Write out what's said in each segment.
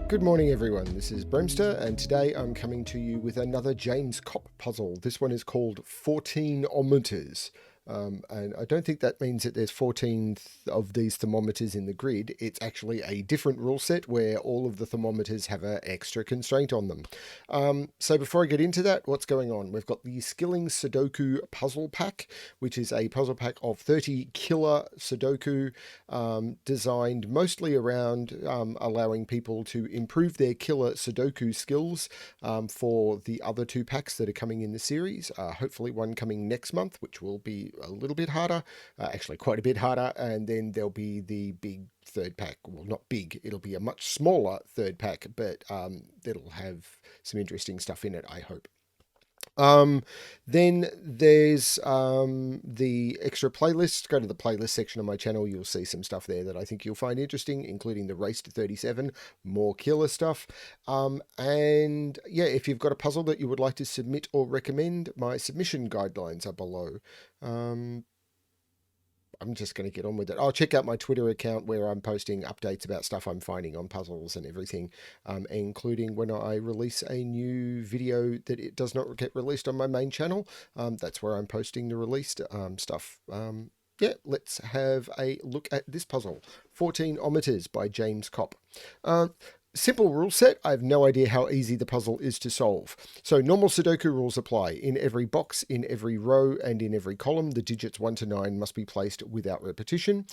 Good morning everyone, this is Bremster and today I'm coming to you with another James Kopp puzzle. This one is called 14 ohmmeters. And I don't think that means that there's 14 of these thermometers in the grid. It's actually a different rule set where all of the thermometers have an extra constraint on them. So before I get into that, what's going on? We've got the Skilling Sudoku puzzle pack, which is a puzzle pack of 30 killer Sudoku designed mostly around allowing people to improve their killer Sudoku skills for the other two packs that are coming in the series. Hopefully one coming next month, which will be a little bit harder, actually quite a bit harder, and then there'll be the big third pack. Well, not big, it'll be a much smaller third pack, but it'll have some interesting stuff in it, I hope. Then there's the extra playlists. Go to the playlist section of my channel. You'll see some stuff there that I think you'll find interesting, including the Race to 37, more killer stuff. And yeah, if you've got a puzzle that you would like to submit or recommend, my submission guidelines are below. I'm just going to get on with it. I'll check out my Twitter account where I'm posting updates about stuff I'm finding on puzzles and everything, including when I release a new video that it does not get released on my main channel. That's where I'm posting the released stuff. Yeah, let's have a look at this puzzle. 14 ohmmeters by James Kopp. Simple rule set. I have no idea how easy the puzzle is to solve. So normal Sudoku rules apply. In every box, in every row, and in every column, the digits 1 to 9 must be placed without repetition.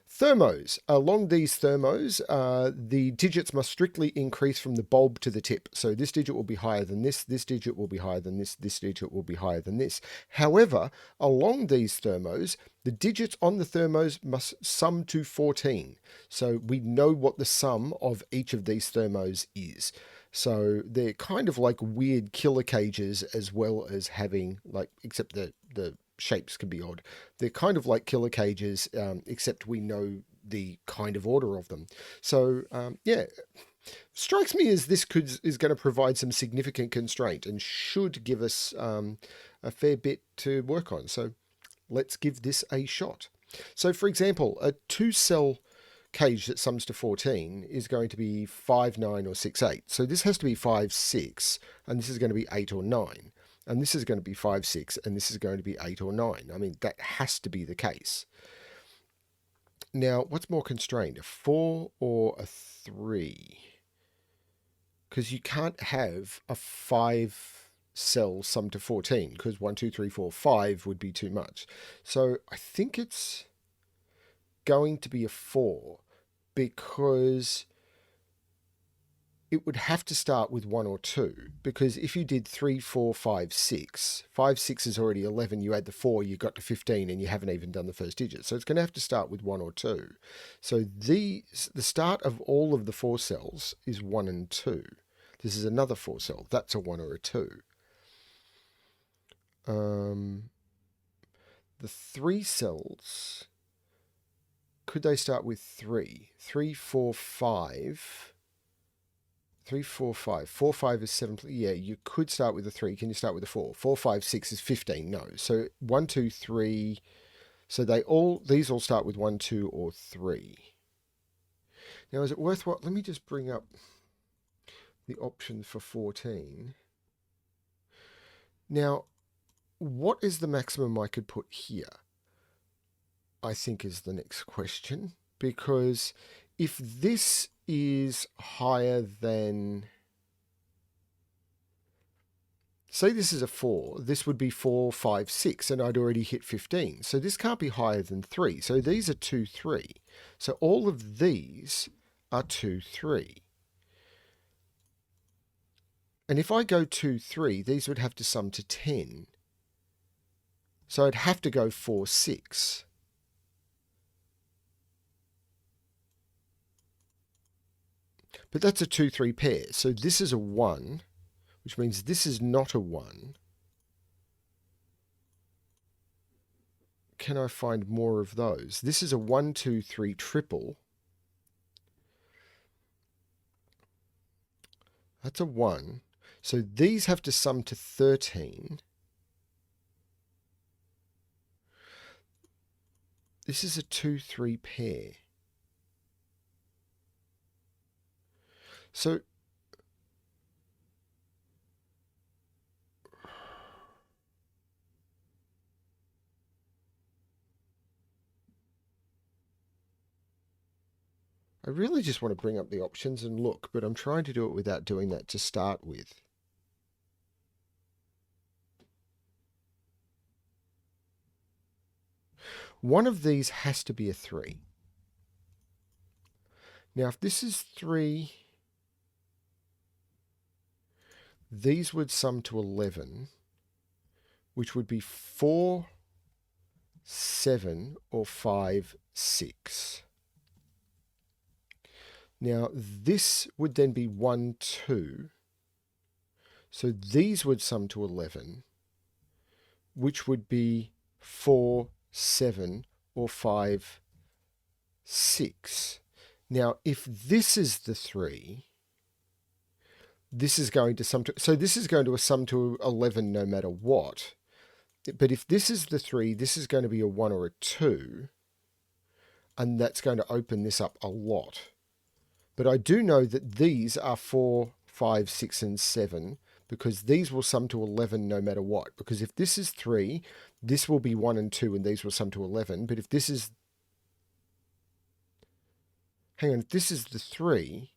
Thermos. Along these thermos, the digits must strictly increase from the bulb to the tip. So this digit will be higher than this digit will be higher than this digit will be higher than this. However, along these thermos, the digits on the thermos must sum to 14. So we know what the sum of each of these thermos is. So they're kind of like weird killer cages, as well as having, like, except the shapes can be odd. They're kind of like killer cages, except we know the kind of order of them. So yeah, strikes me as this is going to provide some significant constraint and should give us a fair bit to work on. So let's give this a shot. So for example, a 2-cell cage that sums to 14 is going to be 5, 9 or 6, 8. So this has to be 5, 6, and this is going to be 8 or 9. And this is going to be 5, 6, and this is going to be 8 or 9. I mean, that has to be the case. Now, what's more constrained, a 4 or a 3? Because you can't have a 5 cell sum to 14, because 1, 2, 3, 4, 5 would be too much. So I think it's going to be a 4, because it would have to start with 1 or 2, because if you did 3, 4, 5, 6, 5, 6 is already 11, you add the 4, you got to 15, and you haven't even done the first digit. So it's going to have to start with 1 or 2. So the start of all of the 4 cells is 1 and 2. This is another 4 cell. That's a 1 or a 2. The 3 cells, could they start with 3? 3, 4, 5. 3, 4, 5. 4, 5 is 7. Yeah, you could start with a 3. Can you start with a 4? 4, 5, 6 is 15. No. So 1, 2, 3. So these all start with 1, 2, or 3. Now, is it worthwhile? Let me just bring up the options for 14. Now, what is the maximum I could put here? I think is the next question, because if this is higher than, say this is a 4, this would be 4, 5, 6, and I'd already hit 15. So this can't be higher than 3. So these are 2, 3. So all of these are 2, 3. And if I go 2, 3, these would have to sum to 10. So I'd have to go 4, 6. But that's a 2, 3 pair. So this is a 1, which means this is not a 1. Can I find more of those? This is a 1, 2, 3 triple. That's a 1. So these have to sum to 13. This is a 2, 3 pair. So I really just want to bring up the options and look, but I'm trying to do it without doing that to start with. One of these has to be a 3. Now, if this is 3, these would sum to 11, which would be 4, 7, or 5, 6. Now, this would then be 1, 2. So these would sum to 11, which would be 4, 7, or 5, 6. Now, if this is the 3, this is going to sum to... So this is going to sum to 11 no matter what. But if this is the 3, this is going to be a 1 or a 2. And that's going to open this up a lot. But I do know that these are 4, 5, 6, and 7, because these will sum to 11 no matter what. Because if this is 3, this will be 1 and 2, and these will sum to 11. But if this is... Hang on, if this is the 3,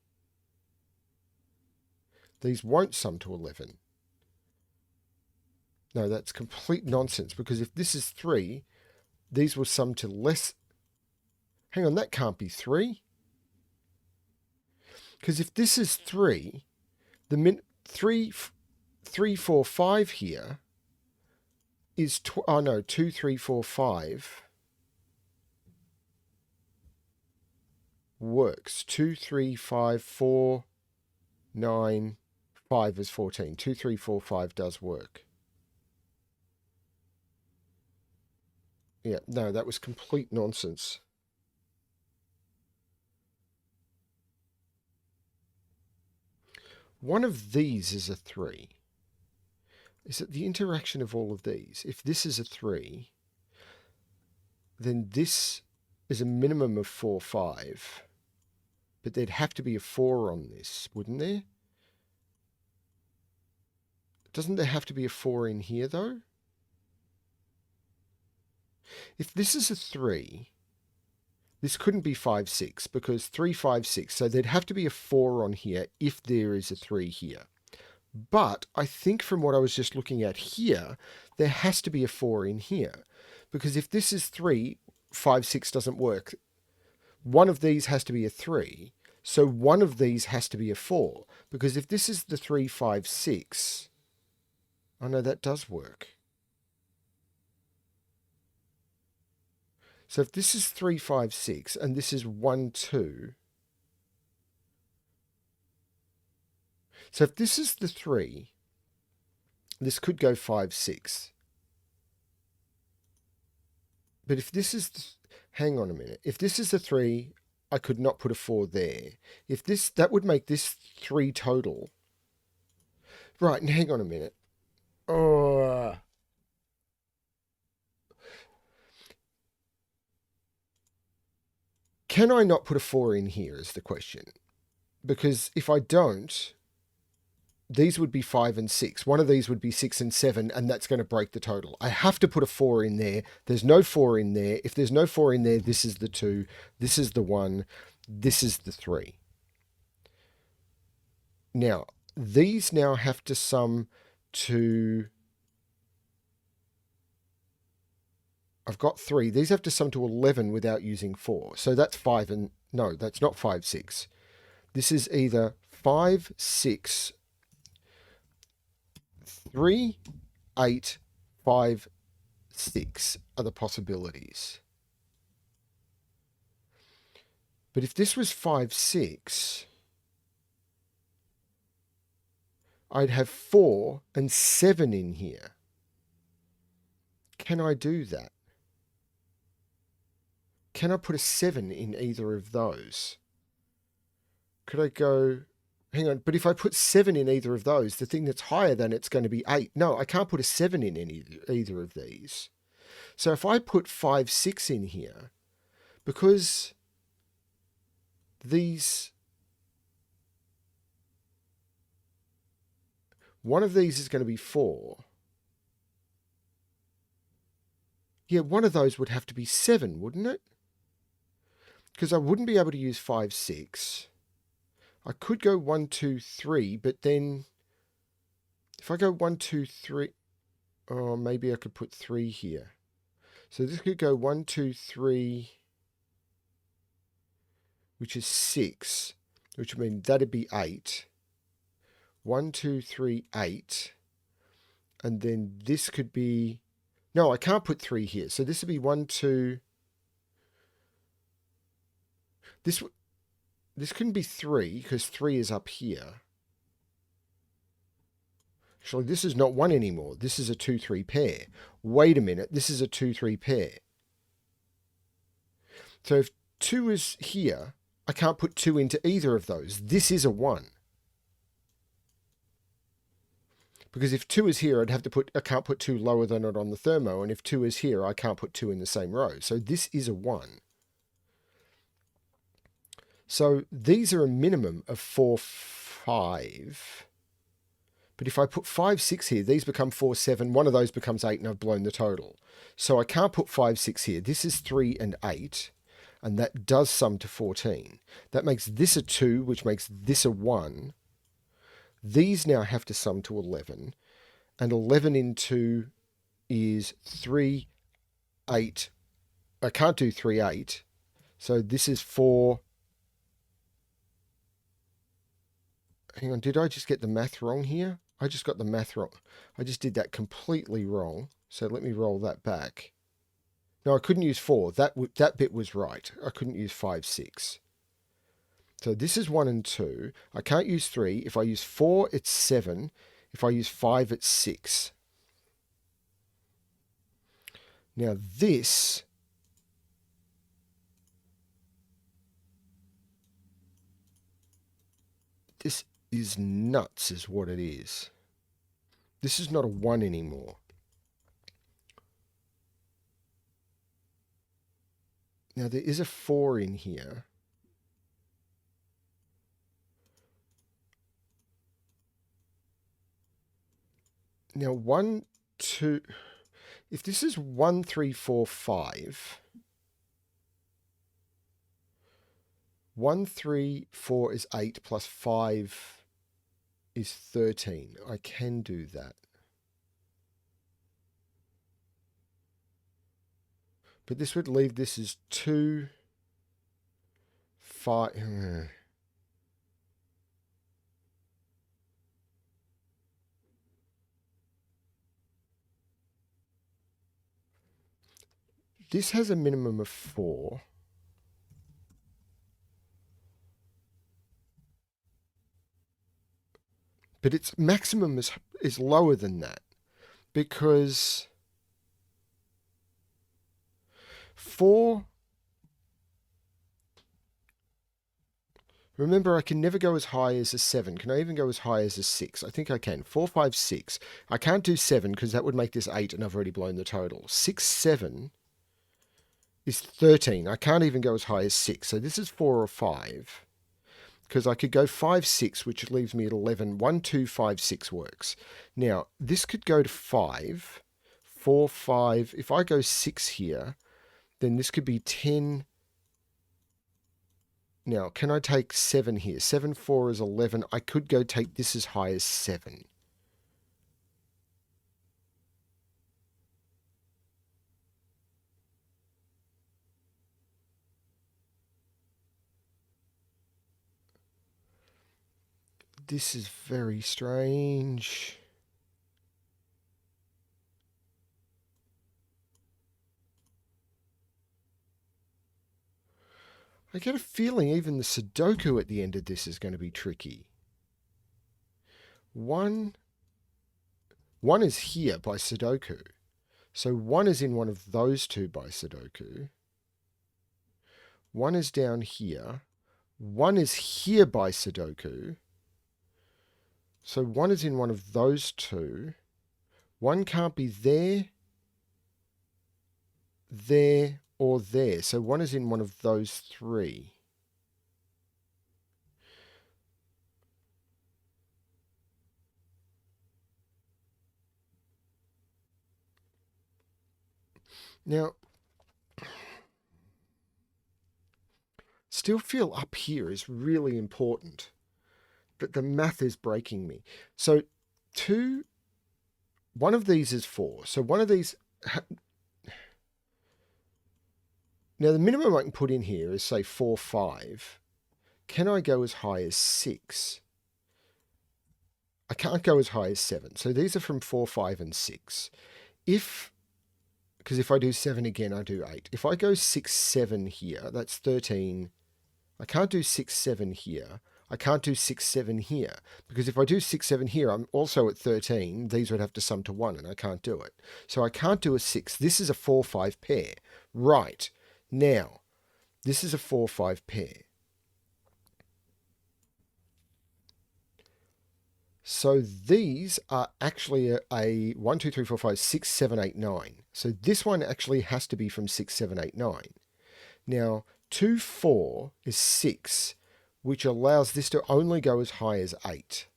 these won't sum to 11. No, that's complete nonsense, because if this is 3, these will sum to less... Hang on, that can't be 3. Because if this is 3, the 3, 4, 5 here is... Oh, no, 2, 3, 4, 5 works. 2, 3, 5, 4, 9, 5 is 14. 2, 3, 4, 5 does work. Yeah, no, that was complete nonsense. One of these is a 3. Is it the interaction of all of these? If this is a 3, then this is a minimum of 4, 5. But there'd have to be a 4 on this, wouldn't there? Doesn't there have to be a 4 in here, though? If this is a 3, this couldn't be 5, 6, because 3, 5, 6. So there'd have to be a 4 on here if there is a 3 here. But I think from what I was just looking at here, there has to be a 4 in here. Because if this is 3, 5, 6 doesn't work. One of these has to be a 3. So one of these has to be a 4. Because if this is the 3, 5, 6... Oh no, that does work. So if this is 3, 5, 6, and this is 1, 2... So if this is the 3, this could go 5, 6. But if this is... Hang on a minute. If this is the 3, I could not put a 4 there. If this... That would make this 3 total. Right, and hang on a minute. Oh... Can I not put a 4 in here is the question. Because if I don't, these would be 5 and 6. One of these would be 6 and 7, and that's going to break the total. I have to put a 4 in there. There's no 4 in there. If there's no 4 in there, this is the 2, this is the 1, this is the 3. Now, these now have to sum to... I've got 3. These have to sum to 11 without using 4. So that's 5 and... No, that's not 5, 6. This is either 5, 6, 3, 8, 5, 6 are the possibilities. But if this was 5, 6, I'd have 4 and 7 in here. Can I do that? Can I put a 7 in either of those? Could I go... Hang on, but if I put 7 in either of those, the thing that's higher than it's going to be 8. No, I can't put a 7 in either of these. So if I put 5, 6 in here, because these... One of these is going to be 4. Yeah, one of those would have to be 7, wouldn't it? Because I wouldn't be able to use 5, 6. I could go 1, 2, 3, but then if I go 1, 2, 3, oh, maybe I could put 3 here. So this could go 1, 2, 3, which is 6, which would mean that'd be 8. 1, 2, 3, 8. And then this could be... No, I can't put 3 here. So this would be 1, 2... This couldn't be 3, because 3 is up here. Actually, this is not 1 anymore. This is a 2, 3 pair. Wait a minute. This is a 2, 3 pair. So if 2 is here, I can't put 2 into either of those. This is a 1. Because if 2 is here, I can't put 2 lower than it on the thermo. And if 2 is here, I can't put 2 in the same row. So this is a 1. So these are a minimum of 4, 5. But if I put 5, 6 here, these become 4, 7. One of those becomes 8, and I've blown the total. So I can't put 5, 6 here. This is 3 and 8, and that does sum to 14. That makes this a 2, which makes this a 1. These now have to sum to 11, and 11 into is 3, 8. I can't do 3, 8. So this is 4... Hang on, did I just get the math wrong here? I just got the math wrong. I just did that completely wrong. So let me roll that back. No, I couldn't use 4. That bit was right. I couldn't use 5, 6. So this is 1 and 2. I can't use 3. If I use 4, it's 7. If I use 5, it's 6. Now this... This is nuts is what it is. This is not a 1 anymore. Now there is a 4 in here. Now 1, 2... If this is 1, 3, 4, 5... 1, 3, 4 is 8 plus 5 is 13. I can do that. But this would leave this as 2, 5... This has a minimum of 4. But its maximum is lower than that. Because 4... Remember, I can never go as high as a 7. Can I even go as high as a 6? I think I can. 4, 5, 6. I can't do 7 because that would make this 8 and I've already blown the total. 6, 7 is 13. I can't even go as high as 6. So this is 4 or 5. Because I could go 5, 6, which leaves me at 11. 1, 2, 5, 6 works. Now, this could go to 5. 4, 5. If I go 6 here, then this could be 10. Now, can I take 7 here? 7, 4 is 11. I could go take this as high as 7. This is very strange. I get a feeling even the Sudoku at the end of this is going to be tricky. 1 is here by Sudoku. So 1 is in one of those two by Sudoku. 1 is down here. 1 is here by Sudoku. So 1 is in one of those two. 1 can't be there, there, or there. So 1 is in one of those 3. Now, still feel up here is really important, but the math is breaking me. So one of these is 4. So one of these, now the minimum I can put in here is say 4, 5. Can I go as high as 6? I can't go as high as 7. So these are from 4, 5, and 6. Because if I do 7 again, I do 8. If I go 6, 7 here, that's 13. I can't do 6, 7 here. I can't do 6, 7 here. Because if I do 6, 7 here, I'm also at 13. These would have to sum to 1, and I can't do it. So I can't do a 6. This is a 4, 5 pair. Right. Now, this is a 4, 5 pair. So these are actually a 1, 2, 3, 4, 5, 6, 7, 8, 9. So this one actually has to be from 6, 7, 8, 9. Now, 2, 4 is 6, which allows this to only go as high as 8.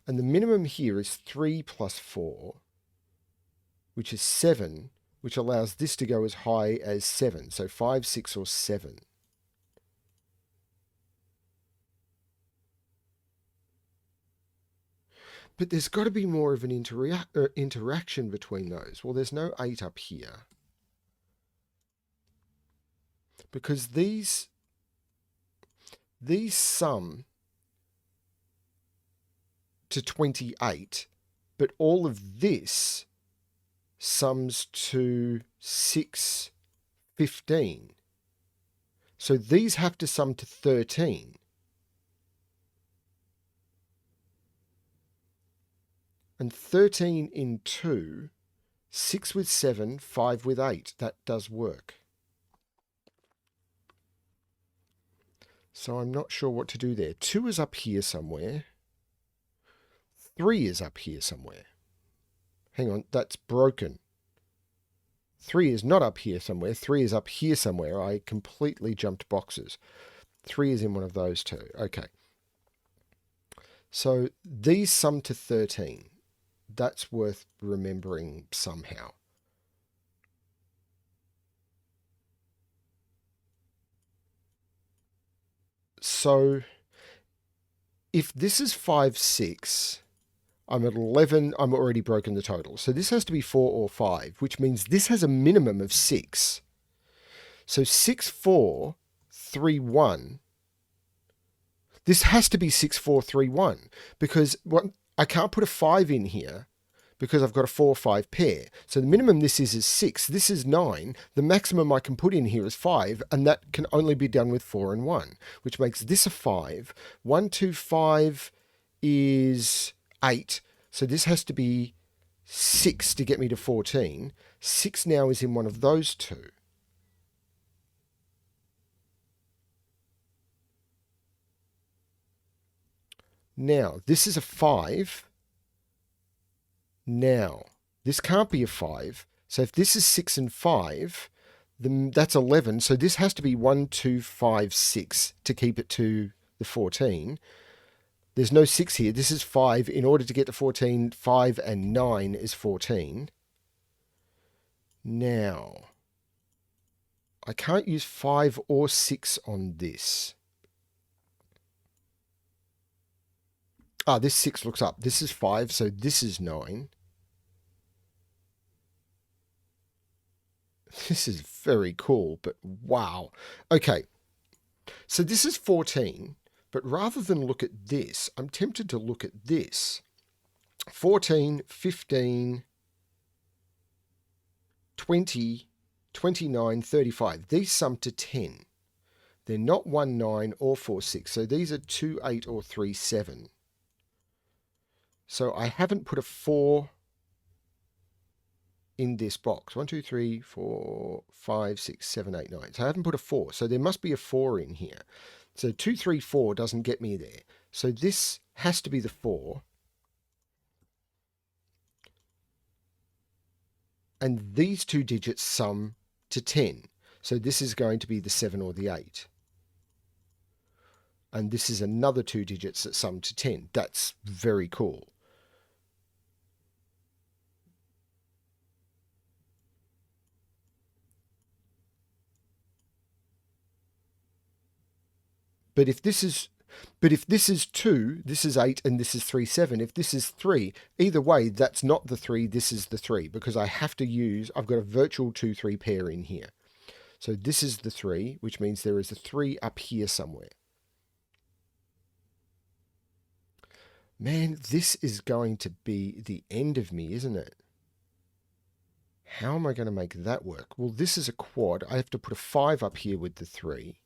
And the minimum here is 3 plus 4, which is 7, which allows this to go as high as 7. So 5, 6, or 7. But there's got to be more of an interaction between those. Well, there's no 8 up here. Because these sum to 28, but all of this sums to 6, 15. So these have to sum to 13. And 13 in 2, 6 with 7, 5 with 8. That does work. So I'm not sure what to do there. 2 is up here somewhere. 3 is up here somewhere. Hang on, that's broken. 3 is not up here somewhere. 3 is up here somewhere. I completely jumped boxes. 3 is in one of those two. Okay. So these sum to 13. That's worth remembering somehow. So if this is 5, 6, I'm at 11, I'm already broken the total. So this has to be 4 or 5, which means this has a minimum of 6. So 6, 4, 3, 1. This has to be 6, 4, 3, 1 because I can't put a 5 in here because I've got a 4, 5 pair. So the minimum this is 6. This is 9. The maximum I can put in here is 5, and that can only be done with 4 and 1, which makes this a 5. 1, 2, 5 is 8. So this has to be 6 to get me to 14. 6 now is in one of those two. Now, this is a 5. Now, this can't be a 5. So if this is 6 and 5, then that's 11. So this has to be 1, 2, 5, 6 to keep it to the 14. There's no 6 here. This is 5. In order to get to 14, 5 and 9 is 14. Now, I can't use 5 or 6 on this. This 6 looks up. This is 5, so this is 9. This is very cool, but wow. Okay, so this is 14, but rather than look at this, I'm tempted to look at this. 14, 15, 20, 29, 35. These sum to 10. They're not 1, 9 or 4, 6. So these are 2, 8 or 3, 7. So I haven't put a 4 in this box. 1, 2, 3, 4, 5, 6, 7, 8, 9. So I haven't put a 4. So there must be a 4 in here. So 2, 3, 4 doesn't get me there. So this has to be the 4. And these two digits sum to 10. So this is going to be the 7 or the 8. And this is another two digits that sum to 10. That's very cool. But if this is 2, this is 8, and this is 3, 7. If this is 3, either way, that's not the 3, this is the 3, because I've got a virtual 2, 3 pair in here. So this is the 3, which means there is a 3 up here somewhere. Man, this is going to be the end of me, isn't it? How am I going to make that work? Well, this is a quad. I have to put a 5 up here with the 3.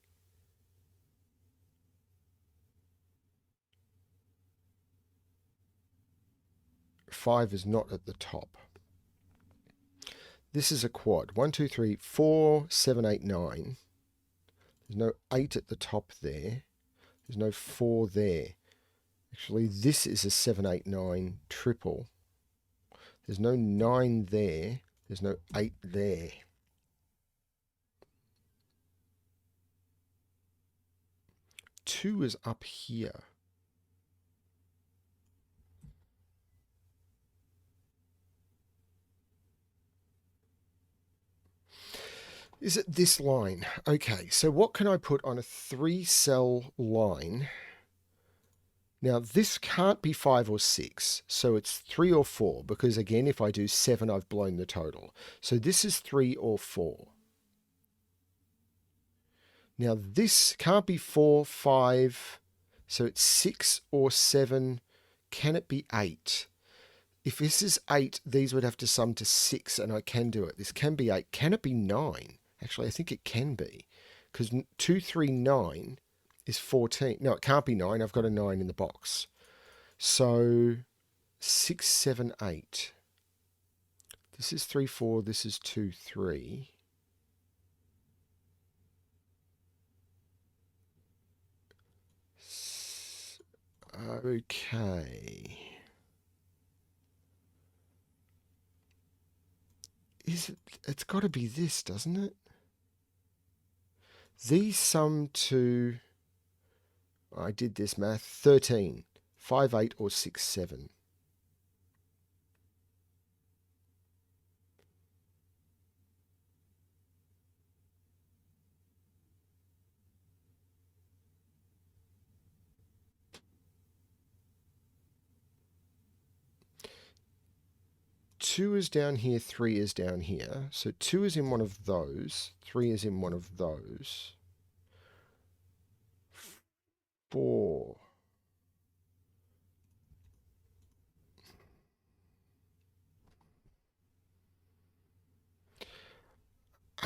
Five is not at the top. This is a quad. 1, 2, 3, 4, 7, 8, 9. There's no 8 at the top there. There's no 4 there. Actually, this is a 7, 8, 9 triple. There's no 9 there. There's no 8 there. Two is up here. Is it this line? Okay, so what can I put on a 3-cell line? Now, this can't be 5 or 6, so it's 3 or 4, because again, if I do 7, I've blown the total. So this is 3 or 4. Now, this can't be 4, 5, so it's 6 or 7. Can it be 8? If this is 8, these would have to sum to 6, and I can do it. This can be 8. Can it be 9? Actually, I think it can be, because 2, 3, 9 is 14. No, it can't be 9. I've got a 9 in the box. So 6, 7, 8. This is 3, 4. This is 2, 3. Okay. It's got to be this, doesn't it? These sum to, I did this math, 13, 5, 8, or 6, 7. Two is down here, 3 is down here. So 2 is in one of those, 3 is in one of those. 4.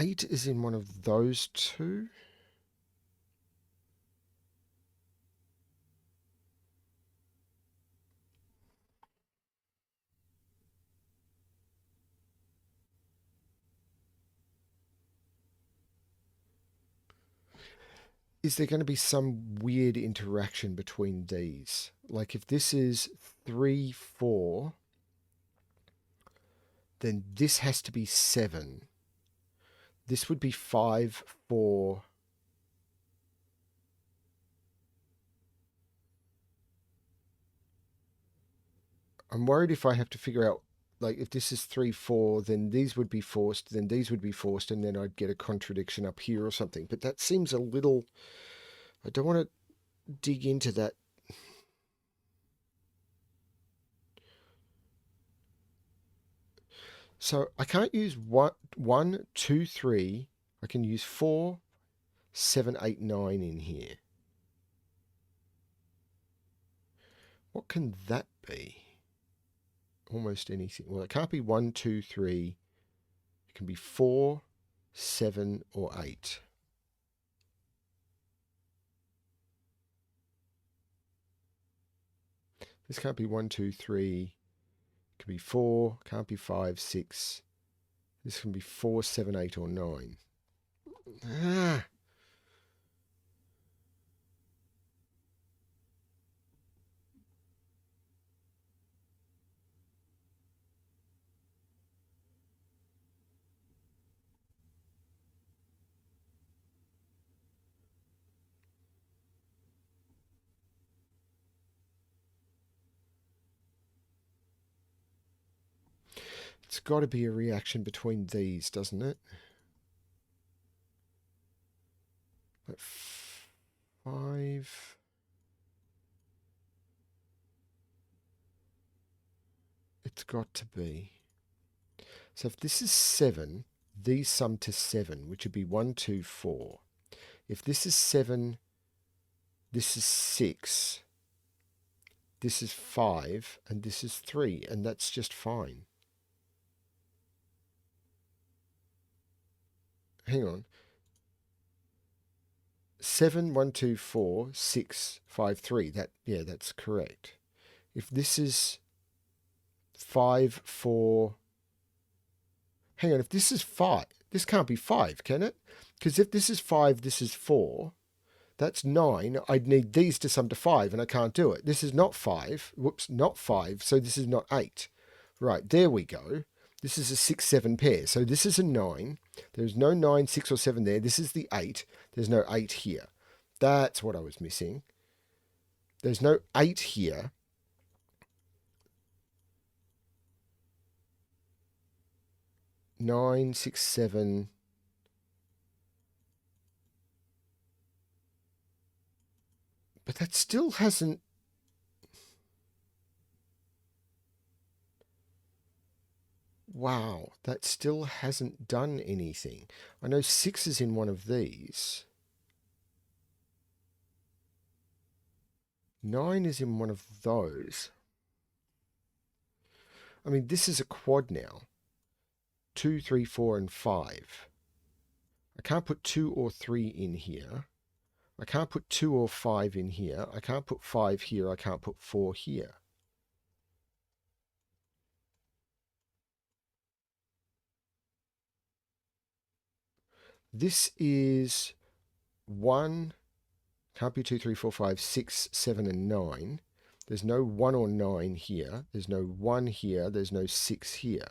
Eight is in one of those two. Is there going to be some weird interaction between these? Like if this is 3, 4, then this has to be 7. This would be 5, 4. I'm worried if I have to figure out, like if this is 3, 4, then these would be forced, then these would be forced, and then I'd get a contradiction up here or something. But that seems a little, I don't want to dig into that. So I can't use 1, 2, 3. I can use 4, 7, 8, 9 in here. What can that be? Almost anything. Well, it can't be 1, 2, 3. It can be 4, 7, or 8. This can't be 1, 2, 3. It can be 4. Can't be 5, 6. This can be 4, 7, 8, or 9. Ah. It's got to be a reaction between these, doesn't it? Like 5. It's got to be. So if this is 7, these sum to 7, which would be 1, 2, 4. If this is 7, this is 6, this is 5, and this is 3, and that's just fine. Hang on. 7, 1, 2, 4, 6, 5, 3. That's correct. If this is 5, 4... Hang on, if this is 5, this can't be 5, can it? Because if this is 5, this is 4, that's 9. I'd need these to sum to 5, and I can't do it. This is not 5. Whoops, not 5, so this is not 8. Right, there we go. This is a 6, 7 pair. So this is a 9. There's no 9, 6, or 7 there. This is the 8. There's no 8 here. That's what I was missing. There's no 8 here. Nine, 6, 7. But that still hasn't... Wow, that still hasn't done anything. I know 6 is in one of these. 9 is in one of those. I mean, this is a quad now. 2, 3, 4, and 5. I can't put 2 or 3 in here. I can't put 2 or 5 in here. I can't put 5 here. I can't put 4 here. This is 1, can't be 2, 3, 4, 5, 6, 7, and 9. There's no 1 or 9 here. There's no 1 here. There's no 6 here.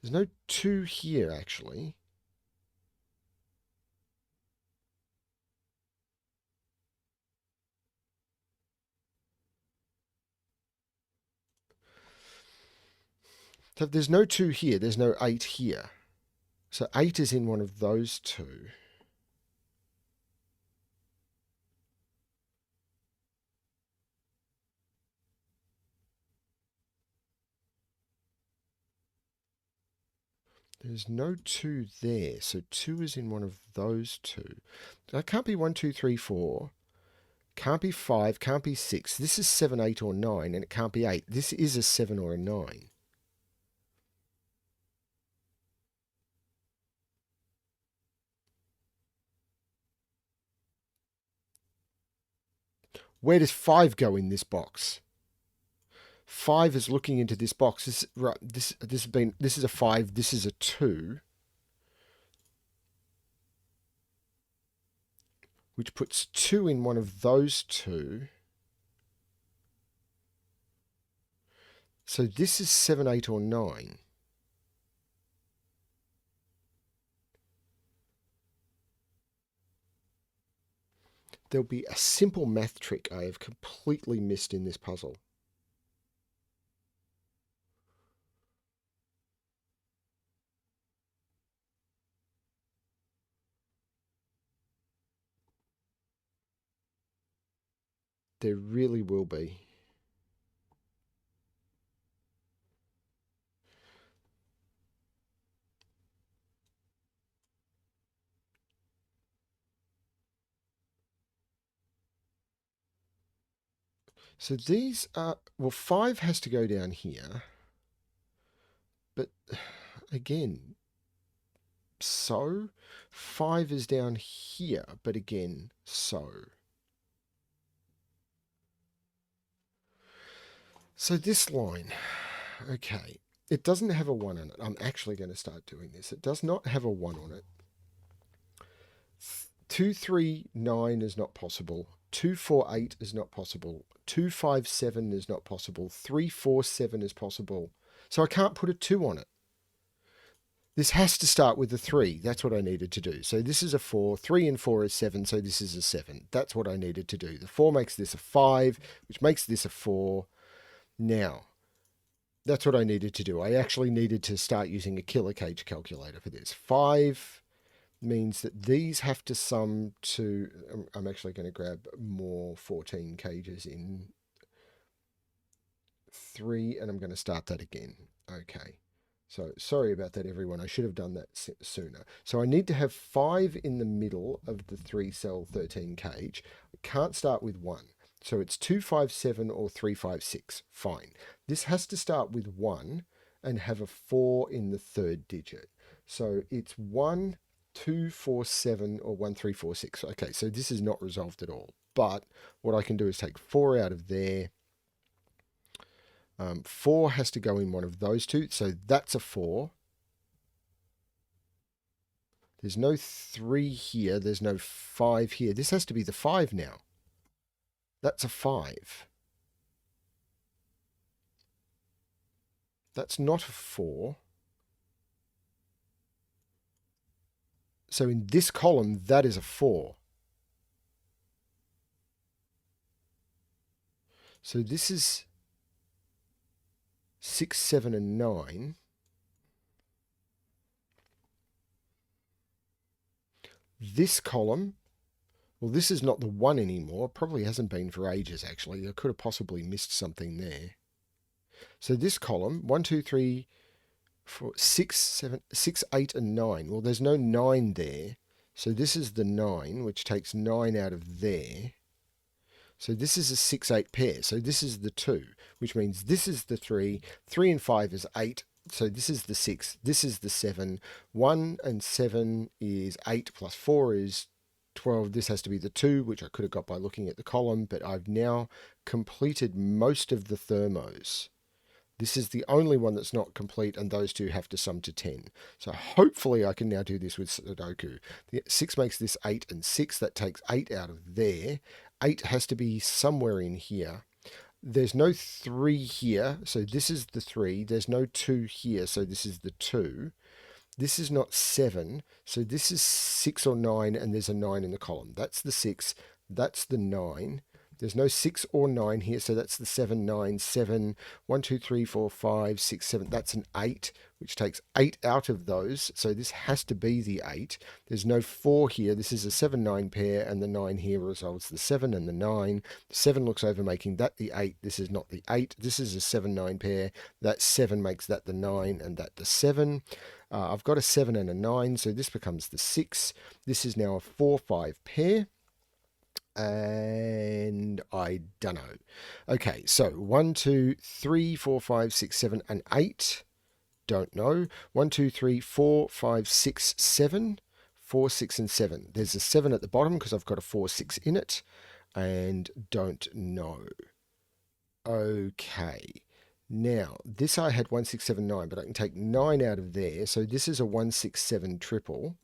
There's no 2 here, actually. So if there's no 2 here, there's no 8 here. So 8 is in one of those two. There's no 2 there, so 2 is in one of those two. That can't be 1, 2, 3, 4. Can't be 5, can't be 6. This is 7, 8, or 9, and it can't be 8. This is a 7 or a 9. Where does 5 go in this box? 5 is looking into this box. This is a 5, this is a 2. Which puts 2 in one of those two. So this is 7, 8, or 9. There'll be a simple math trick I have completely missed in this puzzle. There really will be. So these are, well, 5 has to go down here. But again, so 5 is down here, but again, so. So this line, okay, it doesn't have a 1 on it. I'm actually going to start doing this. It does not have a 1 on it. 2, 3, 9 is not possible. 2, 4, 8 is not possible. 2, 5, 7 is not possible. 3, 4, 7 is possible. So I can't put a 2 on it. This has to start with a 3. That's what I needed to do. So this is a 4. 3 and 4 is 7, so this is a 7. That's what I needed to do. The 4 makes this a 5, which makes this a 4. Now, that's what I needed to do. I actually needed to start using a killer cage calculator for this. 5 means that these have to sum to, I'm actually going to grab more 14 cages in 3, and I'm going to start that again. Okay. So sorry about that, everyone. I should have done that sooner. So I need to have 5 in the middle of the 3-cell 13 cage. I can't start with 1. So it's 257 or 356. Fine. This has to start with 1 and have a 4 in the third digit. So it's 1247 or 1346. Okay, so this is not resolved at all. But what I can do is take 4 out of there. 4 has to go in one of those two, so that's a 4. There's no 3 here. There's no 5 here. This has to be the 5 now. That's a 5. That's not a 4. So in this column, that is a 4. So this is 6, 7, and 9. This column, well, this is not the 1 anymore. Probably hasn't been for ages, actually. I could have possibly missed something there. So this column, 1, 2, 3, 4, 6, 7, 6, 8, and 9. Well, there's no 9 there. So this is the 9, which takes 9 out of there. So this is a 6, 8 pair. So this is the 2, which means this is the 3. 3 and 5 is 8. So this is the 6. This is the 7. 1 and 7 is 8 plus 4 is 12. This has to be the 2, which I could have got by looking at the column, but I've now completed most of the thermos. This is the only one that's not complete, and those two have to sum to 10. So hopefully I can now do this with Sudoku. The 6 makes this 8 and 6. That takes 8 out of there. 8 has to be somewhere in here. There's no 3 here, so this is the 3. There's no 2 here, so this is the 2. This is not 7, so this is 6 or 9, and there's a 9 in the column. That's the 6. That's the 9. There's no 6 or 9 here, so that's the 7, 9, 7, 1, 2, 3, 4, 5, 6, 7. That's an 8, which takes 8 out of those, so this has to be the 8. There's no 4 here. This is a 7, 9 pair, and the 9 here resolves the 7 and the 9. The 7 looks over, making that the 8. This is not the 8. This is a 7, 9 pair. That 7 makes that the 9, and that the 7. I've got a 7 and a 9, so this becomes the 6. This is now a 4, 5 pair. And I don't know. Okay, so 1, 2, 3, 4, 5, 6, 7, and 8. Don't know. 1, 2, 3, 4, 5, 6, 7. 4, 6, and 7. There's a 7 at the bottom because I've got a 4, 6 in it. And don't know. Okay. Now, this I had 1, 6, 7, 9, but I can take 9 out of there. So this is a 1, 6, 7 triple.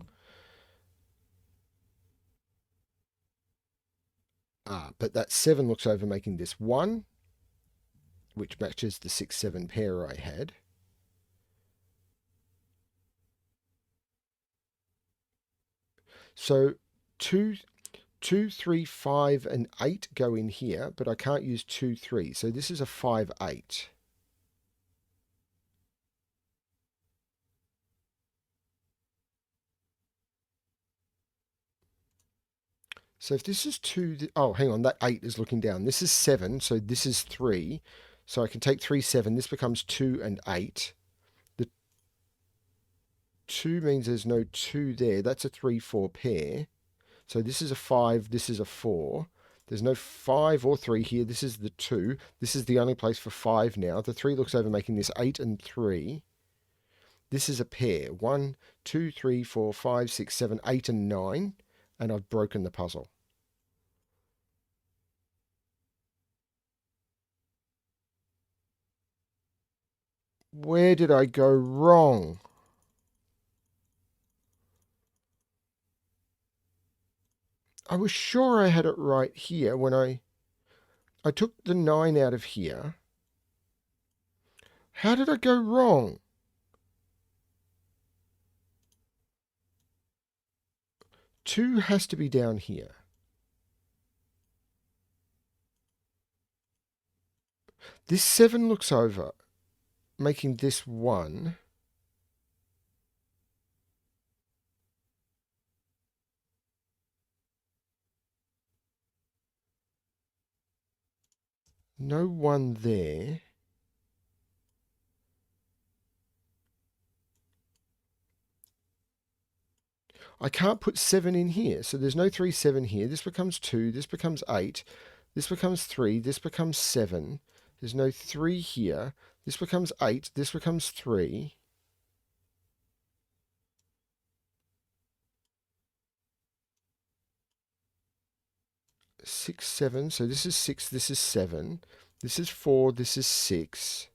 But that 7 looks over, making this 1, which matches the 6, 7 pair I had. So 2, 2, 3, 5, and 8 go in here, but I can't use 2, 3. So this is a 5, 8. So if this is 2, oh, hang on, that 8 is looking down. This is 7, so this is 3. So I can take 3, 7. This becomes 2 and 8. The 2 means there's no 2 there. That's a 3, 4 pair. So this is a 5, this is a 4. There's no 5 or 3 here. This is the 2. This is the only place for 5 now. The 3 looks over, making this 8 and 3. This is a pair. 1, 2, 3, 4, 5, 6, 7, 8, and 9. And I've broken the puzzle. Where did I go wrong? I was sure I had it right here when I took the 9 out of here. How did I go wrong? 2 has to be down here. This 7 looks over, making this 1. No 1 there. I can't put 7 in here, so there's no 3, 7 here. This becomes 2, this becomes 8, this becomes 3, this becomes 7. There's no 3 here. This becomes 8, this becomes 3. 6, 7, so this is 6, this is 7. This is 4, this is 6.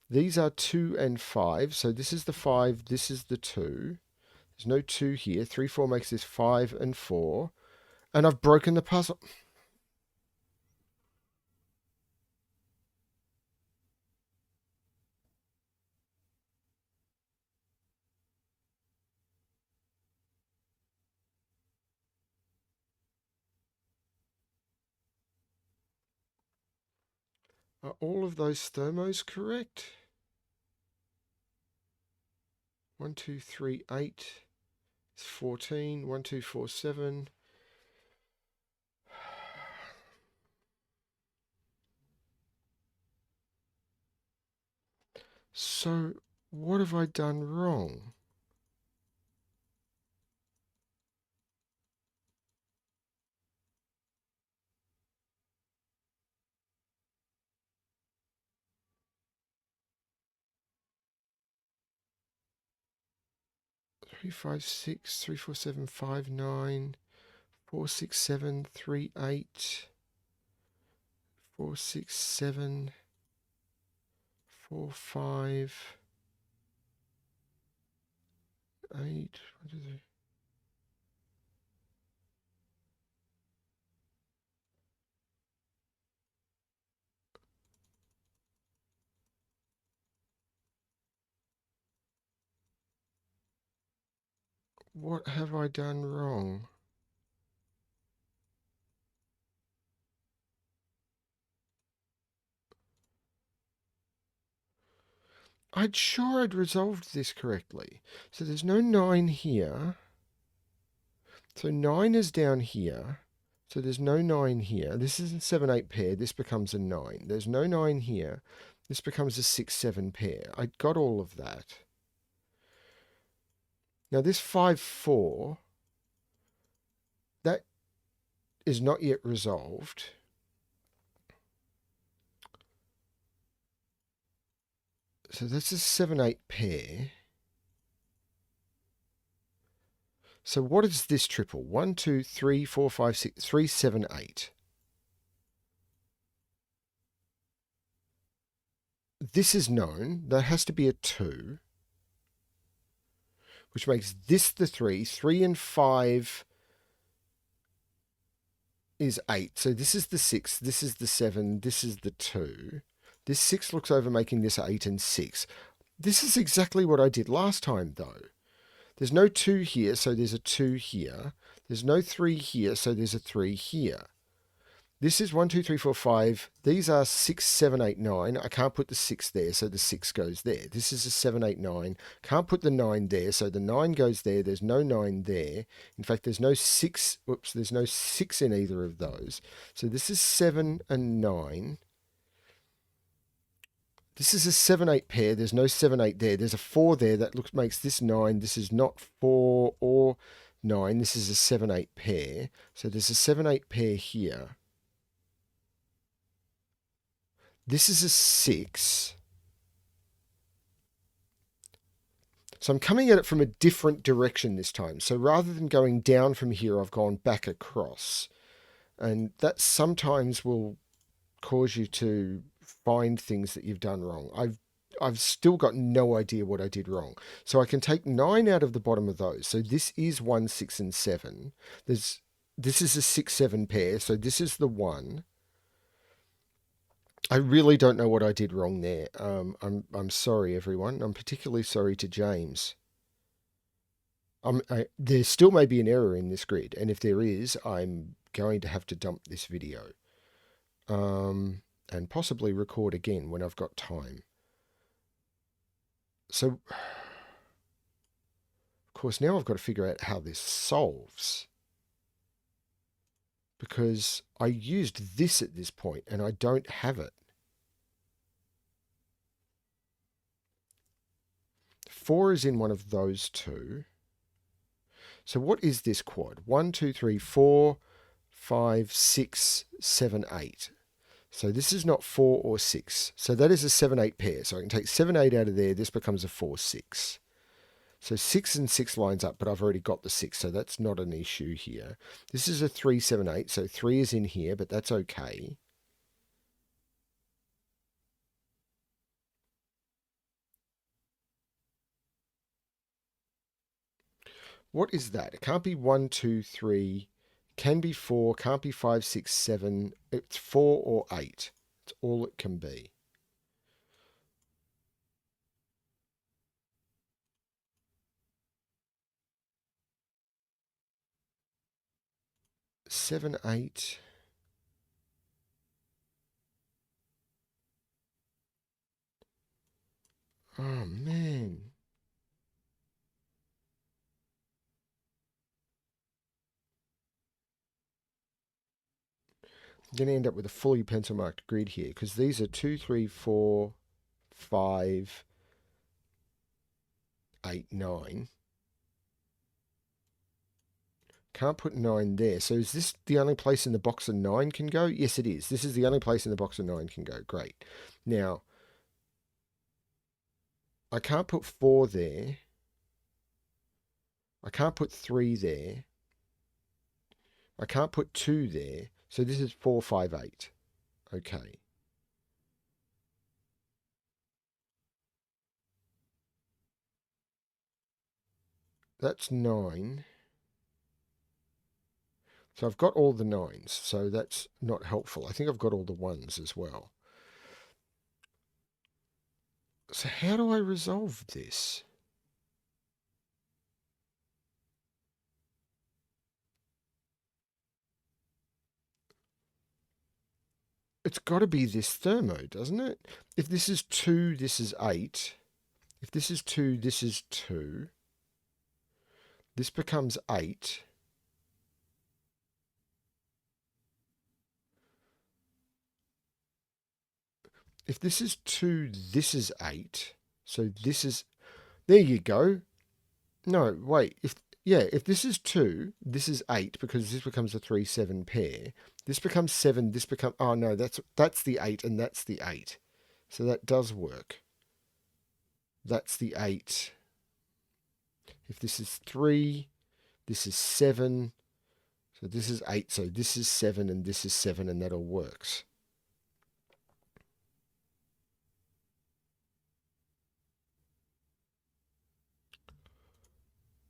These are 2 and 5, so this is the 5, this is the 2. There's no 2 here. 3, 4 makes this 5 and 4. And I've broken the puzzle. Are all of those thermos correct? 1, 2, 3, 8. It's 14. 1, 2, 4, 7. So, what have I done wrong? Three, 5, 6, 3, 4, 7, 5, 9, 4, 6, 7, 3, 8, 4, 6, 7, 4, 5, 8. What have I done wrong? I'd sure I'd resolved this correctly. So there's no 9 here. So 9 is down here. So there's no 9 here. This is a 7, 8 pair. This becomes a 9. There's no 9 here. This becomes a 6, 7 pair. I got all of that. Now this 5, 4, that is not yet resolved. So that's a 7, 8 pair. So what is this triple? 1, 2, 3, 4, 5, 6, 3, 7, 8. This is known. That has to be a 2, which makes this the 3. 3 and 5 is 8. So this is the 6, this is the 7, this is the 2. This 6 looks over making this 8 and 6. This is exactly what I did last time, though. There's no 2 here, so there's a 2 here. There's no 3 here, so there's a 3 here. This is 1, 2, 3, 4, 5. These are 6, 7, 8, 9. I can't put the 6 there, so the 6 goes there. This is a 7, 8, 9. Can't put the 9 there, so the 9 goes there. There's no 9 there. In fact, there's no 6. Oops, there's no 6 in either of those. So this is 7 and 9. This is a 7, 8 pair. There's no 7, 8 there. There's a 4 there. That makes this 9. This is not 4 or 9. This is a 7, 8 pair. So there's a 7, 8 pair here. This is a 6. So I'm coming at it from a different direction this time. So rather than going down from here, I've gone back across. And that sometimes will cause you to find things that you've done wrong. I've still got no idea what I did wrong. So I can take 9 out of the bottom of those. So this is 1, 6, and 7. This is a 6, 7 pair. So this is the 1. I really don't know what I did wrong there. I'm sorry, everyone. I'm particularly sorry to James. There still may be an error in this grid, and if there is, I'm going to have to dump this video and possibly record again when I've got time. So, of course, now I've got to figure out how this solves. because I used this at this point and I don't have it. 4 is in one of those two. So what is this quad? 1, 2, 3, 4, 5, 6, 7, 8. So this is not 4 or 6. So that is a 7, 8 pair. So I can take 7, 8 out of there. This becomes a 4, 6. So 6 and 6 lines up, but I've already got the 6, so that's not an issue here. This is a 3, 7, 8, so 3 is in here, but that's okay. What is that? It can't be 1, 2, 3. Can be 4. Can't be 5, 6, 7. It's 4 or 8. It's all it can be. Seven, 8. Oh, man. I'm going to end up with a fully pencil marked grid here because these are 2, 3, 4, 5, 8, 9. Can't put 9 there. So is this the only place in the box a 9 can go? Yes, it is. This is the only place in the box a 9 can go. Great. Now, I can't put 4 there. I can't put 3 there. I can't put 2 there. So this is 4, 5, 8. Okay. That's 9. So I've got all the 9s. So that's not helpful. I think I've got all the 1s as well. So how do I resolve this? It's got to be this Thermo, doesn't it? If this is 2, this is 8. If this is 2, this is 2. This becomes 8. If this is 2, this is 8. So this is... There you go. No, wait. If this is 2, this is 8 because this becomes a 3, 7 pair. This becomes 7, this becomes... Oh, no, that's the 8 and that's the 8. So that does work. That's the 8. If this is 3, this is 7. So this is 8. So this is 7 and this is 7 and that all works.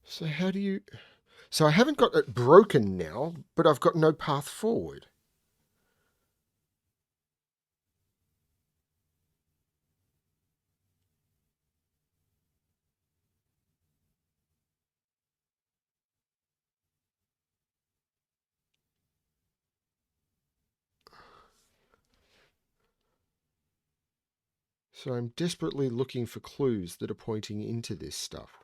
So how do you... So I haven't got it broken now, but I've got no path forward. So I'm desperately looking for clues that are pointing into this stuff.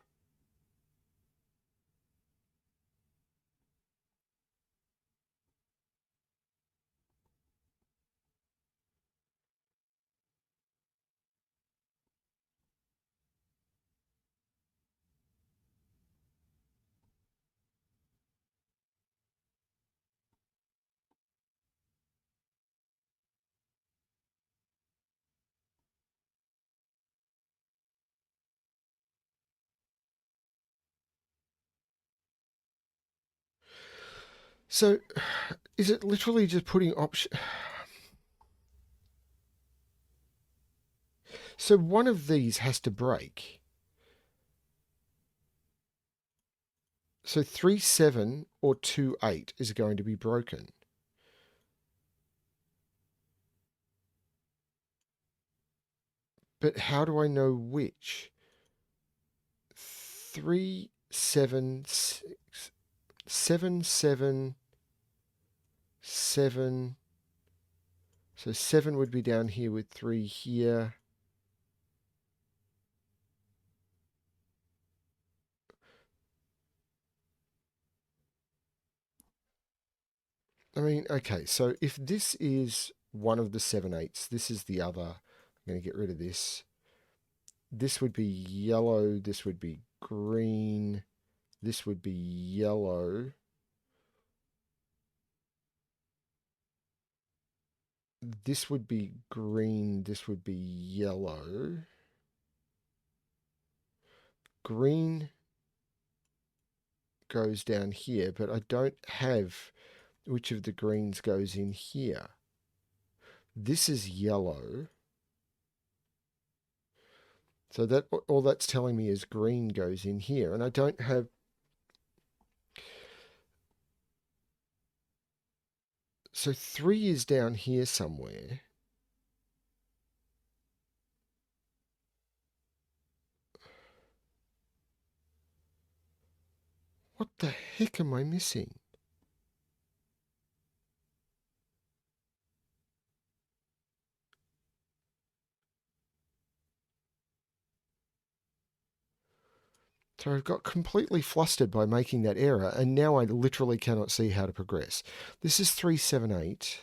So is it literally just putting option... So one of these has to break. So 3, 7 or 2, 8 is going to be broken. But how do I know which? 3, 7, 6, 7, 7, 7. So 7 would be down here with 3 here. I mean, okay, so if this is one of the 7/8, this is the other. I'm going to get rid of this. This would be yellow, this would be green, this would be yellow. This would be green, this would be yellow. Green goes down here, but I don't have which of the greens goes in here. This is yellow. So that all that's telling me is green goes in here, and I don't have. So 3 is down here somewhere. What the heck am I missing? So I've got completely flustered by making that error, and now I literally cannot see how to progress. This is 378.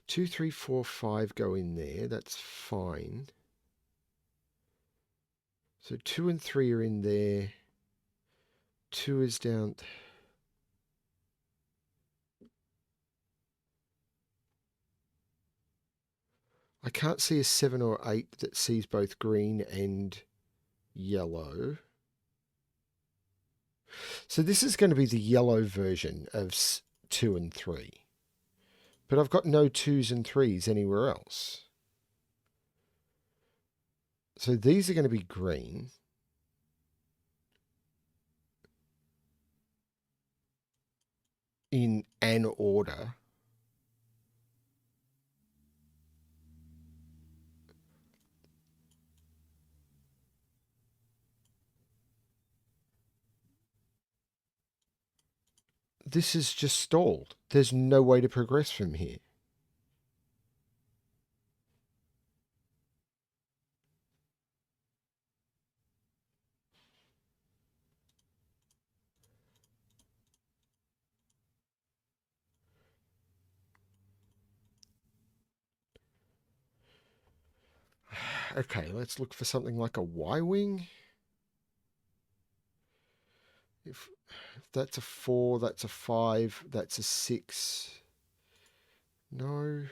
Two, three, four, five go in there. That's fine. So 2 and 3 are in there. 2 is down. I can't see a 7 or 8 that sees both green and yellow. So this is going to be the yellow version of 2 and 3. But I've got no 2s and 3s anywhere else. So these are going to be green. In an order. This is just stalled. There's no way to progress from here. Okay, let's look for something like a Y-wing. If that's a 4, that's a 5, that's a 6. No.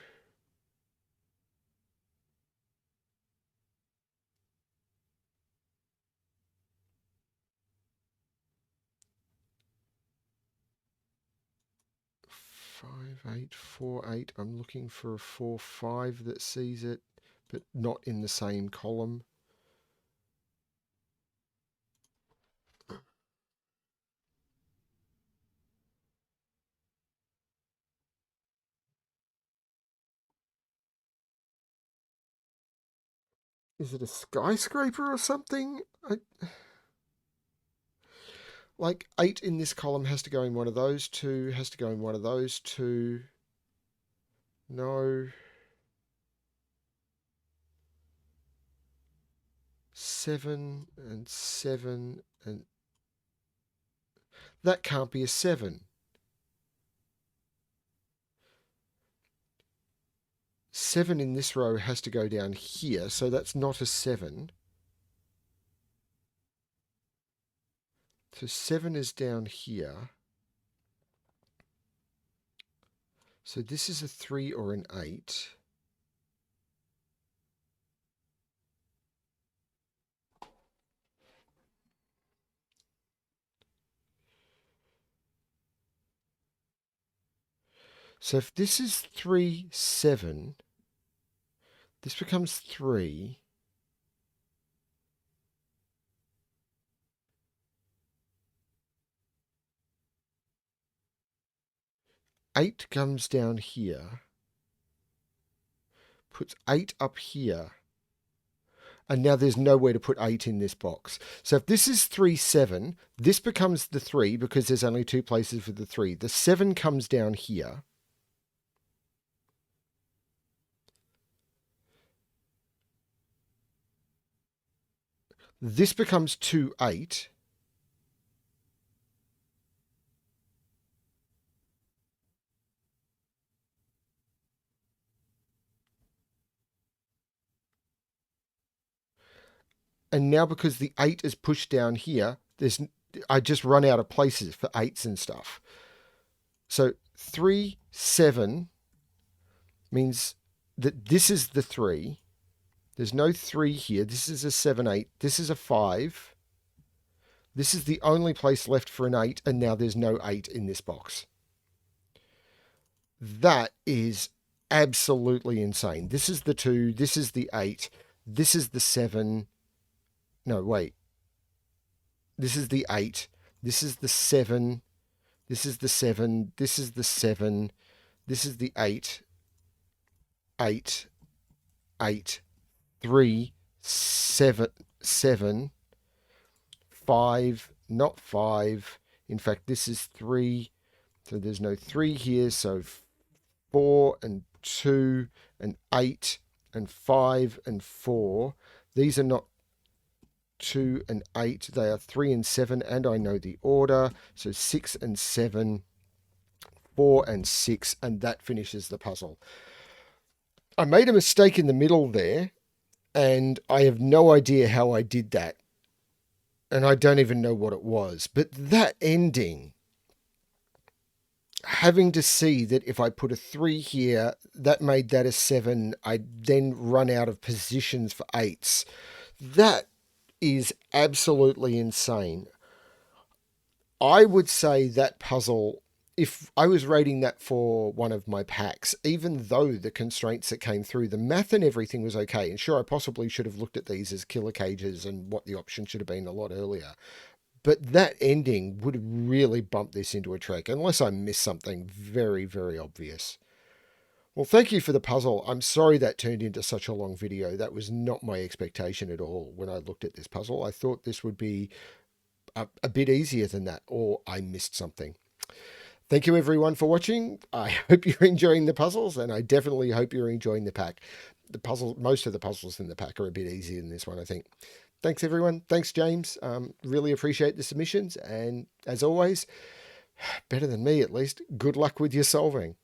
Five, 8, 4, 8. I'm looking for a 4, 5 that sees it, but not in the same column. Is it a skyscraper or something? Like 8 in this column has to go in one of those two, has to go in one of those two. No. 7 and 7 and that can't be a 7. 7 in this row has to go down here, so that's not a 7. So 7 is down here. So this is a 3 or an 8. So if this is 3, 7, this becomes 3. Eight comes down here, puts 8 up here, and now there's nowhere to put 8 in this box. So if this is 3, 7, this becomes the 3 because there's only 2 places for the 3. The 7 comes down here. This becomes 2, 8. And now because the 8 is pushed down here, I just run out of places for 8s and stuff. So 3, 7 means that this is the 3. There's no 3 here. This is a 7, 8. This is a 5. This is the only place left for an 8, and now there's no 8 in this box. That is absolutely insane. This is the 2. This is the 8. This is the 7. No, wait. This is the 8. This is the 7. This is the 7. This is the 7. This is the 8. 8. 8. 3. 7. 7. 5. Not 5. In fact, this is 3. So there's no 3 here. So 4 and 2 and 8 and 5 and 4. These are not 2 and 8. They are 3 and 7, and I know the order. So 6 and 7, 4 and 6, and that finishes the puzzle. I made a mistake in the middle there, and I have no idea how I did that. And I don't even know what it was. But that ending, having to see that if I put a 3 here, that made that a 7. I then run out of positions for 8s. That is absolutely insane. I would say that puzzle, if I was rating that for one of my packs, even though the constraints that came through, the math and everything was okay, and sure, I possibly should have looked at these as killer cages and what the option should have been a lot earlier. But that ending would really bump this into a trek, unless I missed something very, very obvious. Well, thank you for the puzzle. I'm sorry that turned into such a long video. That was not my expectation at all when I looked at this puzzle. I thought this would be a bit easier than that, or I missed something. Thank you everyone for watching. I hope you're enjoying the puzzles, and I definitely hope you're enjoying the pack. Most of the puzzles in the pack are a bit easier than this one, I think. Thanks everyone. Thanks James. Really appreciate the submissions, and as always, better than me at least, good luck with your solving.